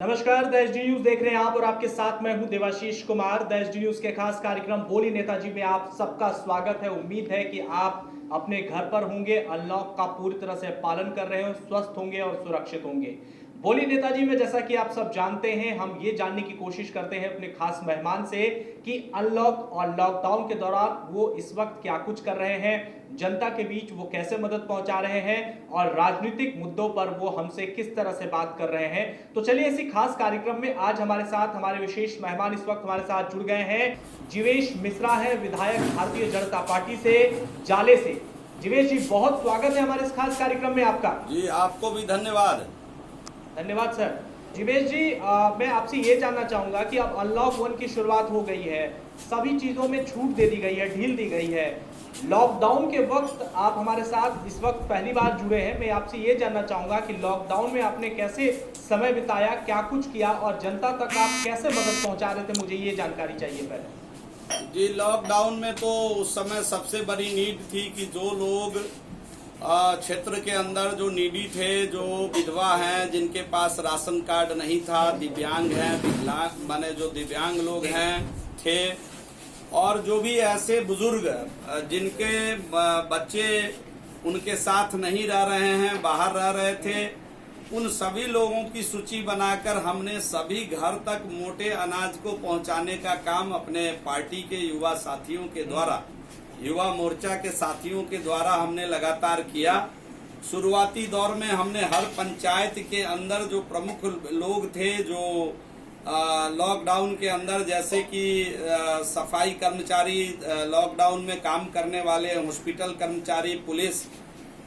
नमस्कार, the SD news देख रहे हैं आप और आपके साथ मैं हूं Devashish Kumar. The SD news के खास कार्यक्रम बोली नेताजी में आप सबका स्वागत है। उम्मीद है कि आप अपने घर पर होंगे, अनलॉक का पूरी तरह से पालन कर रहे हो, स्वस्थ होंगे और सुरक्षित होंगे। बोली नेताजी में जैसा कि आप सब जानते हैं, हम ये जानने की कोशिश करते हैं अपने खास मेहमान से कि अनलॉक और लॉकडाउन के दौरान वो इस वक्त क्या कुछ कर रहे हैं, जनता के बीच वो कैसे मदद पहुंचा रहे हैं और राजनीतिक मुद्दों पर वो हमसे किस तरह से बात कर रहे हैं। तो चलिए इसी खास कार्यक्रम में आज हमारे साथ हमारे विशेष मेहमान इस वक्त हमारे साथ जुड़ गए हैं। जीवेश मिश्रा है, विधायक भारतीय जनता पार्टी से जाले से। जीवेश जी, बहुत स्वागत है हमारे इस खास कार्यक्रम में आपका। जी, आपको भी धन्यवाद। धन्यवाद सर। जीवेश जी, मैं आपसे ये जानना चाहूंगा कि अब अनलॉक 1 की शुरुआत हो गई है, सभी चीजों में छूट दे दी गई है, ढील दी गई है। लॉकडाउन के वक्त आप हमारे साथ इस वक्त पहली बार जुड़े हैं। मैं आपसे ये जानना चाहूंगा कि लॉकडाउन में आपने कैसे समय बिताया, क्या कुछ किया और जनता तक आप कैसे मदद पहुंचा रहे थे, मुझे ये जानकारी चाहिए पहले। जी, लॉकडाउन में तो उस समय सबसे बड़ी नीड थी कि जो लोग क्षेत्र के अंदर जो नीडी थे, जो विधवा हैं, जिनके पास राशन कार्ड नहीं था, दिव्यांग हैं, विकलांग माने जो दिव्यांग लोग हैं थे, और जो भी ऐसे बुजुर्ग जिनके बच्चे उनके साथ नहीं रह रहे हैं, बाहर रह रहे थे, उन सभी लोगों की सूची बनाकर हमने सभी घर तक मोटे अनाज को पहुंचाने का काम अपने पार्टी के युवा साथियों के द्वारा, युवा मोर्चा के साथियों के द्वारा हमने लगातार किया। शुरुआती दौर में हमने हर पंचायत के अंदर जो प्रमुख लोग थे, जो लॉकडाउन के अंदर, जैसे कि सफाई कर्मचारी, लॉकडाउन में काम करने वाले हॉस्पिटल कर्मचारी, पुलिस,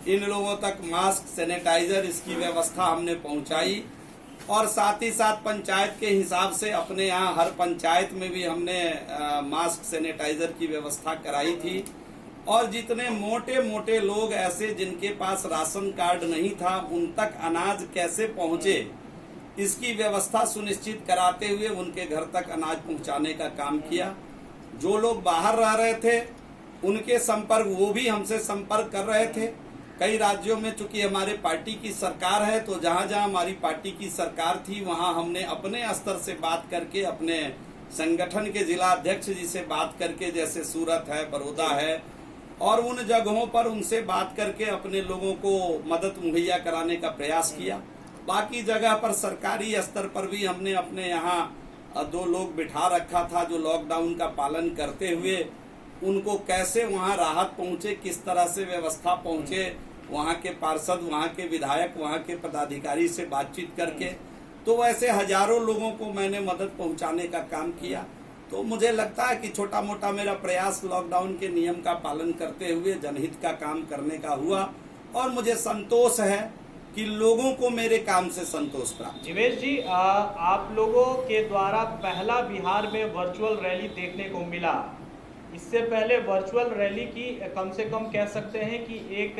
इन लोगों तक मास्क, सैनिटाइजर, इसकी व्यवस्था हमने पहुंचाई। और साथ ही साथ पंचायत के हिसाब से अपने यहाँ हर पंचायत में भी हमने मास्क, सैनिटाइजर की व्यवस्था कराई थी। और जितने मोटे मोटे लोग ऐसे जिनके पास राशन कार्ड नहीं था, उन तक अनाज कैसे पहुंचे, इसकी व्यवस्था सुनिश्चित कराते हुए उनके घर तक अनाज पहुंचाने का काम किया। जो लोग बाहर रह रहे थे उनके संपर्क, वो भी हमसे संपर्क कर रहे थे। कई राज्यों में चूंकि हमारे पार्टी की सरकार है, तो जहां जहां हमारी पार्टी की सरकार थी वहां हमने अपने स्तर से बात करके, अपने संगठन के जिला अध्यक्ष जी से बात करके, जैसे सूरत है, बड़ौदा है, और उन जगहों पर उनसे बात करके अपने लोगों को मदद मुहैया कराने का प्रयास किया। बाकी जगह पर सरकारी स्तर पर भी हमने अपने यहाँ 2 लोग बिठा रखा था जो लॉकडाउन का पालन करते हुए उनको कैसे वहाँ राहत पहुँचे, किस तरह से व्यवस्था पहुँचे, वहाँ के पार्षद, वहाँ के विधायक, वहाँ के पदाधिकारी से बातचीत करके, तो वैसे हजारों लोगों को मैंने मदद पहुँचाने का काम किया। तो मुझे लगता है कि छोटा मोटा मेरा प्रयास लॉकडाउन के नियम का पालन करते हुए जनहित का काम करने का हुआ, और मुझे संतोष है कि लोगों को मेरे काम से संतोष प्राप्त। जीवेश जी, आप लोगों के द्वारा पहला बिहार में वर्चुअल रैली देखने को मिला। इससे पहले वर्चुअल रैली की कम से कम कह सकते हैं कि एक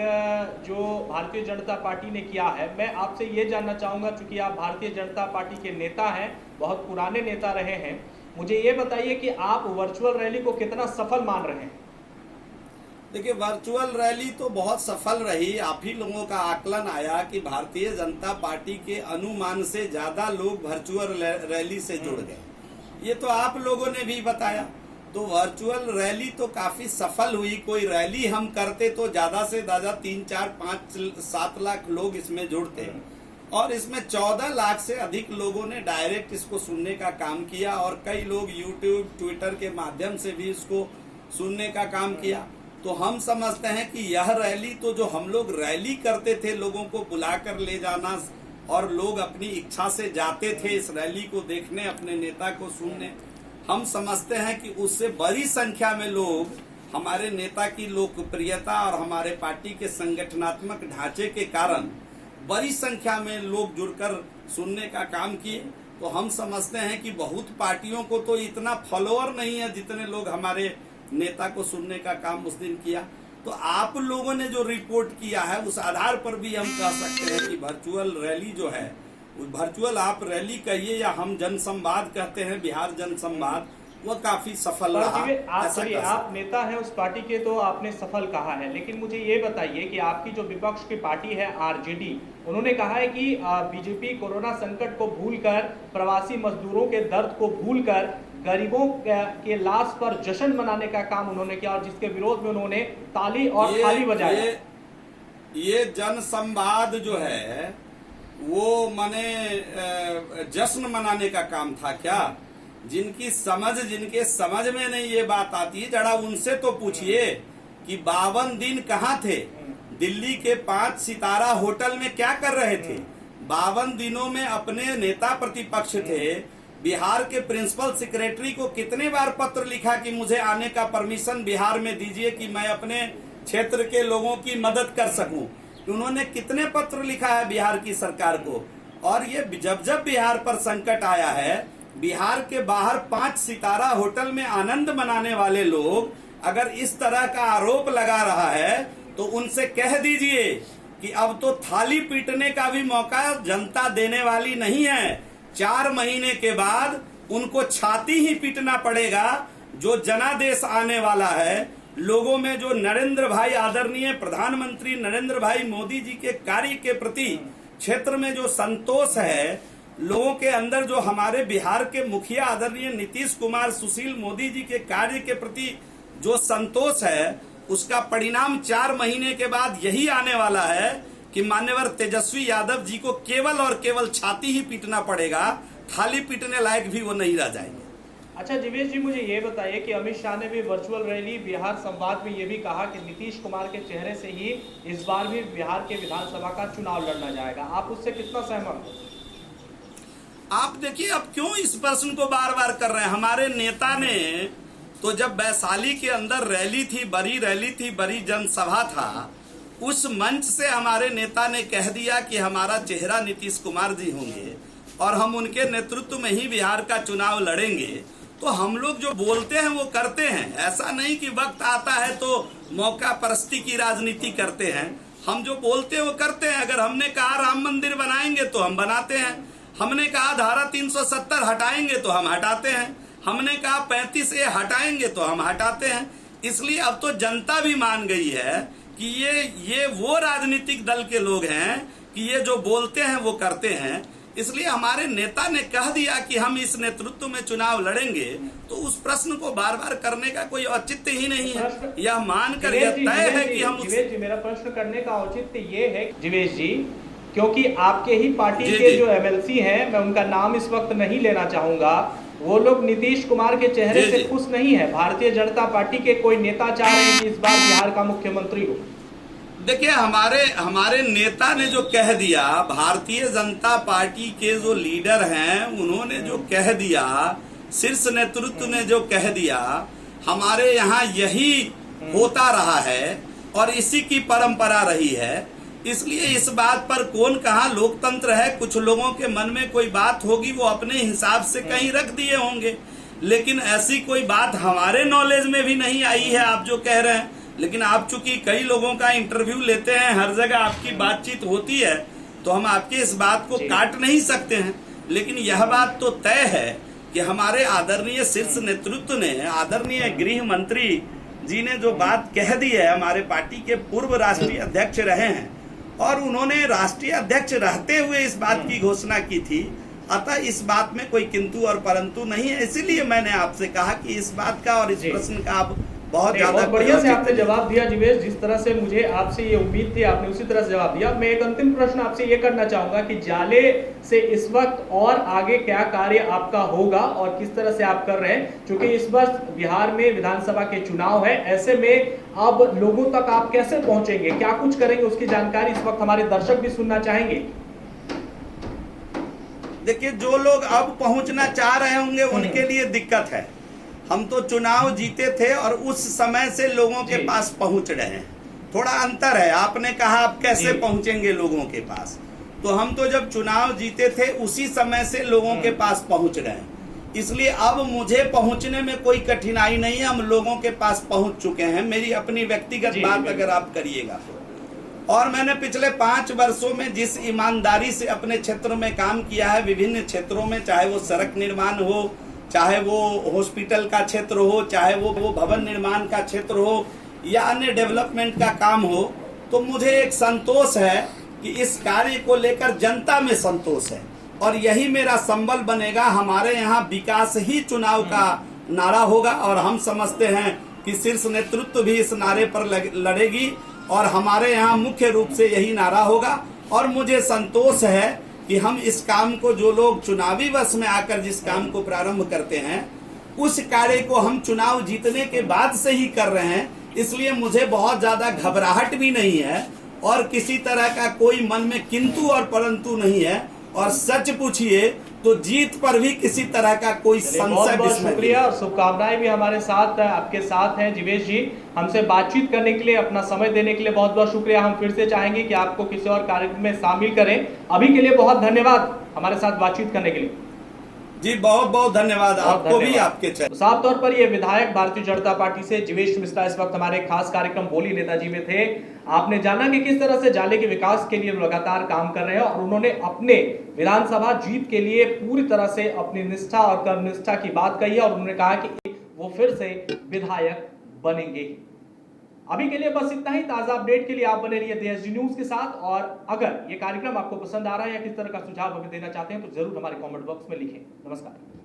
जो भारतीय जनता पार्टी ने किया है। मैं आपसे ये जानना चाहूँगा, चूंकि आप भारतीय जनता पार्टी के नेता हैं, बहुत पुराने नेता रहे हैं, मुझे ये बताइए कि आप वर्चुअल रैली को कितना सफल मान रहे हैं। देखिए, वर्चुअल रैली तो बहुत सफल रही। आप ही लोगों का आकलन आया कि भारतीय जनता पार्टी के अनुमान से ज्यादा लोग वर्चुअल रैली से जुड़ गए, ये तो आप लोगों ने भी बताया। तो वर्चुअल रैली तो काफी सफल हुई। कोई रैली हम करते तो ज्यादा से ज्यादा 3, 4, 5, 7 लाख लोग इसमें जुड़ते, और इसमें 14 लाख से अधिक लोगों ने डायरेक्ट इसको सुनने का काम किया, और कई लोग यूट्यूब, ट्विटर के माध्यम से भी इसको सुनने का काम किया। तो हम समझते हैं कि यह रैली, तो जो हम लोग रैली करते थे, लोगों को बुलाकर ले जाना, और लोग अपनी इच्छा से जाते थे इस रैली को देखने, अपने नेता को सुनने, हम समझते हैं कि उससे बड़ी संख्या में लोग हमारे नेता की लोकप्रियता और हमारे पार्टी के संगठनात्मक ढांचे के कारण बड़ी संख्या में लोग जुड़कर सुनने का काम किए। तो हम समझते हैं कि बहुत पार्टियों को तो इतना फॉलोअर नहीं है जितने लोग हमारे नेता को सुनने का काम उस दिन किया। तो आप लोगों ने जो रिपोर्ट किया है, उस आधार पर भी हम कह सकते हैं कि वर्चुअल रैली जो है, वर्चुअल आप रैली कहिए या हम जनसंवाद कहते हैं, बिहार जनसंवाद, वो काफी सफल पर रहा। जी आप ऐसा चलिए, कह आप सकते नेता हैं उस पार्टी के, तो आपने सफल कहा है, लेकिन मुझे ये बताइए कि आपकी जो विपक्ष की पार्टी है आरजेडी, उन्होंने कहा है कि बीजेपी कोरोना संकट को भूलकर, प्रवासी मजदूरों के दर्द को भूलकर गरीबों के लाश पर जश्न मनाने का काम उन्होंने किया, और जिसके विरोध में उन्होंने ताली और हैं। थाली बजाया। ये जन संवाद जो है वो माने जश्न मनाने का काम था क्या? जिनके समझ में नहीं ये बात आती, जरा उनसे तो पूछिए कि 52 दिन कहाँ थे? दिल्ली के 5 सितारा होटल में क्या कर रहे थे? 52 दिनों में अपने नेता प्रतिपक्ष थे, बिहार के प्रिंसिपल सेक्रेटरी को कितने बार पत्र लिखा कि मुझे आने का परमिशन बिहार में दीजिए कि मैं अपने क्षेत्र के लोगों की मदद कर सकूं। उन्होंने कितने पत्र लिखा है बिहार की सरकार को? और ये जब बिहार पर संकट आया है, बिहार के बाहर 5 सितारा होटल में आनंद मनाने वाले लोग अगर इस तरह का आरोप लगा रहा है तो उनसे कह दीजिए कि अब तो थाली पीटने का भी मौका जनता देने वाली नहीं है। 4 महीने के बाद उनको छाती ही पीटना पड़ेगा। जो जनादेश आने वाला है, लोगों में जो नरेंद्र भाई, आदरणीय प्रधानमंत्री नरेंद्र भाई मोदी जी के कार्य के प्रति क्षेत्र में जो संतोष है, लोगों के अंदर जो हमारे बिहार के मुखिया आदरणीय नीतीश कुमार सुशील मोदी जी के कार्य के प्रति जो संतोष है, उसका परिणाम 4 महीने के बाद यही आने वाला है कि मान्यवर तेजस्वी यादव जी को केवल और केवल छाती ही पीटना पड़ेगा, थाली पीटने लायक भी वो नहीं रह जाएंगे। अच्छा जीवेश जी, मुझे ये बताइए कि अमित शाह ने भी वर्चुअल रैली बिहार संवाद में ये भी कहा कि नीतीश कुमार के चेहरे से ही इस बार भी बिहार के विधानसभा का चुनाव लड़ना जाएगा। आप उससे कितना सहमत हो? आप देखिए, अब क्यों इस प्रश्न को बार बार कर रहे हैं? हमारे नेता ने तो जब वैशाली के अंदर रैली थी, बड़ी जनसभा था, उस मंच से हमारे नेता ने कह दिया कि हमारा चेहरा नीतीश कुमार जी होंगे और हम उनके नेतृत्व में ही बिहार का चुनाव लड़ेंगे। तो हम लोग जो बोलते हैं वो करते हैं। ऐसा नहीं कि वक्त आता है तो मौका परस्ती की राजनीति करते हैं। हम जो बोलते हैं वो करते हैं। अगर हमने कहा राम मंदिर बनाएंगे तो हम बनाते हैं। हमने कहा धारा 370 हटाएंगे तो हम हटाते हैं। हमने कहा 35A हटाएंगे तो हम हटाते हैं। इसलिए अब तो जनता भी मान गई है कि ये वो राजनीतिक दल के लोग हैं कि ये जो बोलते हैं वो करते हैं। इसलिए हमारे नेता ने कह दिया कि हम इस नेतृत्व में चुनाव लड़ेंगे, तो उस प्रश्न को बार बार करने का कोई औचित्य ही नहीं है। यह मानकर यह तय है कि हम जीवेश जी, मेरा प्रश्न करने का औचित्य ये है जीवेश जी, क्योंकि आपके ही पार्टी के जो MLC हैं, मैं उनका नाम इस वक्त नहीं लेना चाहूंगा, वो लोग नीतीश कुमार के चेहरे से खुश नहीं है। भारतीय जनता पार्टी के कोई नेता चाह रहे हैं कि इस बार बिहार का मुख्यमंत्री हो। देखिए, हमारे नेता ने जो कह दिया, भारतीय जनता पार्टी के जो लीडर हैं उन्होंने जो कह दिया, शीर्ष नेतृत्व ने जो कह दिया, हमारे यहाँ यही होता रहा है और इसी की परंपरा रही है। इसलिए इस बात पर कौन कहा लोकतंत्र है, कुछ लोगों के मन में कोई बात होगी वो अपने हिसाब से कहीं रख दिए होंगे, लेकिन ऐसी कोई बात हमारे नॉलेज में भी नहीं आई है आप जो कह रहे हैं। लेकिन आप चूंकि कई लोगों का इंटरव्यू लेते हैं, हर जगह आपकी बातचीत होती है, तो हम आपकी इस बात को काट नहीं सकते हैं। लेकिन यह बात तो तय है कि हमारे आदरणीय शीर्ष नेतृत्व ने, आदरणीय गृह मंत्री जी ने जो बात कह दी है, हमारे पार्टी के पूर्व राष्ट्रीय अध्यक्ष रहे हैं और उन्होंने राष्ट्रीय अध्यक्ष रहते हुए इस बात की घोषणा की थी। अतः इस बात में कोई किंतु और परंतु नहीं है। इसीलिए मैंने आपसे कहा कि इस बात का और इस प्रश्न का आप बहुत बढ़िया से आपने जवाब दिया जीवेश। जिस तरह से मुझे आपसे ये उम्मीद थी, आपने उसी तरह से जवाब दिया। मैं एक अंतिम प्रश्न आपसे ये करना चाहूंगा कि जाले से इस वक्त और आगे क्या कार्य आपका होगा और किस तरह से आप कर रहे हैं, क्योंकि इस वक्त बिहार में विधानसभा के चुनाव है। ऐसे में अब लोगों तक आप कैसे पहुंचेंगे, क्या कुछ करेंगे, उसकी जानकारी इस वक्त हमारे दर्शक भी सुनना चाहेंगे। देखिए, जो लोग अब पहुंचना चाह रहे होंगे उनके लिए दिक्कत है। हम तो चुनाव जीते थे और उस समय से लोगों के पास पहुंच रहे हैं। थोड़ा अंतर है। आपने कहा आप कैसे पहुंचेंगे लोगों के पास, तो हम तो जब चुनाव जीते थे उसी समय से लोगों के पास पहुंच रहे हैं। इसलिए अब मुझे पहुंचने में कोई कठिनाई नहीं है। हम लोगों के पास पहुंच चुके हैं। मेरी अपनी व्यक्तिगत बात अगर आप करिएगा तो, और मैंने पिछले 5 वर्षों में जिस ईमानदारी से अपने क्षेत्र में काम किया है, विभिन्न क्षेत्रों में, चाहे वो सड़क निर्माण हो, चाहे वो हॉस्पिटल का क्षेत्र हो, चाहे वो भवन निर्माण का क्षेत्र हो या अन्य डेवलपमेंट का काम हो, तो मुझे एक संतोष है कि इस कार्य को लेकर जनता में संतोष है और यही मेरा संबल बनेगा। हमारे यहाँ विकास ही चुनाव का नारा होगा और हम समझते हैं कि शीर्ष नेतृत्व भी इस नारे पर लड़ेगी और हमारे यहाँ मुख्य रूप से यही नारा होगा। और मुझे संतोष है कि हम इस काम को, जो लोग चुनावी वर्ष में आकर जिस काम को प्रारंभ करते हैं, उस कार्य को हम चुनाव जीतने के बाद से ही कर रहे हैं। इसलिए मुझे बहुत ज्यादा घबराहट भी नहीं है और किसी तरह का कोई मन में किंतु और परंतु नहीं है। और सच पूछिए तो जीत पर भी किसी तरह का कोई संशय बहुत शुक्रिया और शुभकामनाएं भी हमारे साथ आपके साथ हैं जीवेश जी। हमसे बातचीत करने के लिए, अपना समय देने के लिए बहुत बहुत शुक्रिया। हम फिर से चाहेंगे कि आपको किसी और कार्यक्रम में शामिल करें। अभी के लिए बहुत धन्यवाद हमारे साथ बातचीत करने के लिए। जी बहुत बहुत धन्यवाद आपको भी, आपके तो साफ तौर पर ये विधायक भारतीय जनता पार्टी से जीवेश मिश्रा इस वक्त हमारे खास कार्यक्रम बोली नेताजी में थे। आपने जाना कि किस तरह से जाले के विकास के लिए लगातार काम कर रहे हैं और उन्होंने अपने विधानसभा जीत के लिए पूरी तरह से अपनी निष्ठा और कर्मनिष्ठा की बात कही है और उन्होंने कहा कि वो फिर से विधायक बनेंगे। अभी के लिए बस इतना ही। ताजा अपडेट के लिए आप बने रहिए देशजी न्यूज के साथ। और अगर ये कार्यक्रम आपको पसंद आ रहा है या किस तरह का सुझाव हमें देना चाहते हैं तो जरूर हमारे कमेंट बॉक्स में लिखें। नमस्कार।